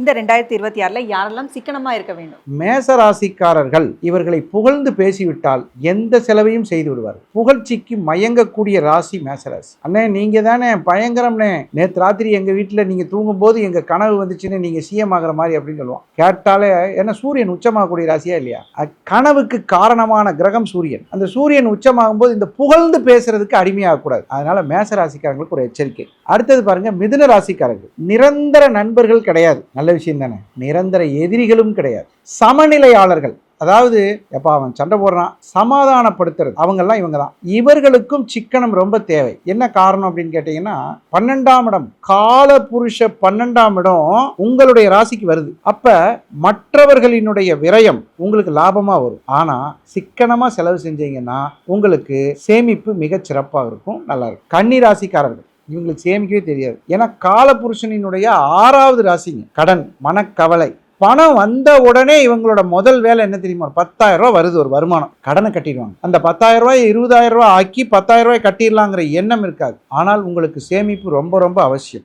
இந்த 2026ல யாரெல்லாம் சிக்கனமா இருக்க வேண்டும்? மேச ராசிக்காரர்கள் இவர்களை புகழ்ந்து பேசிவிட்டால் எந்த செலவையும் செய்து விடுவார். புகழ்ச்சிக்கு மயங்கக்கூடிய ராசி மேசராசி. அண்ணே நீங்க தானே பயங்கரம்னே, நேற்று ராத்திரி எங்க வீட்டில் நீங்க தூங்கும் போது எங்க கனவு வந்துச்சுன்னு நீங்க சிஎம் ஆகிற மாதிரி அப்படின்னு சொல்லுவோம். கேட்டாலே என்ன சூரியன் உச்சமாகக்கூடிய ராசியா இல்லையா? கனவுக்கு காரணமான கிரகம் சூரியன். அந்த சூரியன் உச்சமாகும் போது இந்த புகழ்ந்து பேசுறதுக்கு அடிமையாகக்கூடாது. அதனால மேச ராசிக்காரங்களுக்கு ஒரு எச்சரிக்கை. அடுத்தது பாருங்க, மிதுன ராசிக்காரர்கள் நிரந்தர நண்பர்கள் கிடையாது. நல்ல விஷயம் தானே. நிரந்தர எதிரிகளும் கிடையாது. சமநிலையாளர்கள், அதாவது எப்பா அவன் சண்டை போடுறான் சமாதானப்படுத்துறது, அவங்கெல்லாம் இவங்க தான். இவர்களுக்கும் சிக்கனம் ரொம்ப தேவை. என்ன காரணம் அப்படின்னு கேட்டீங்கன்னா, 12ஆம் இடம் கால புருஷ 12ஆம் இடம் உங்களுடைய ராசிக்கு வருது. அப்ப மற்றவர்களினுடைய விரயம் உங்களுக்கு லாபமா வரும். ஆனா சிக்கனமா செலவு செஞ்சீங்கன்னா உங்களுக்கு சேமிப்பு மிகச் சிறப்பாக இருக்கும், நல்லா இருக்கும். கன்னி ராசிக்காரர்கள் இவங்களுக்கு சேமிக்கவே தெரியாது. ஏன்னா காலபுருஷனினுடைய 6வது ராசிங்க. கடன், மனக்கவலை. பணம் வந்த உடனே இவங்களோட முதல் வேலை என்ன தெரியுமா? 10,000 ரூபாய் வருது ஒரு வருமானம், கடனை கட்டிடுவாங்க. அந்த 10,000 ரூபாய் 20,000 ரூபாய் ஆக்கி 10,000 ரூபாய் கட்டிடலாங்கிற எண்ணம் இருக்காது. ஆனால் உங்களுக்கு சேமிப்பு ரொம்ப ரொம்ப அவசியம்.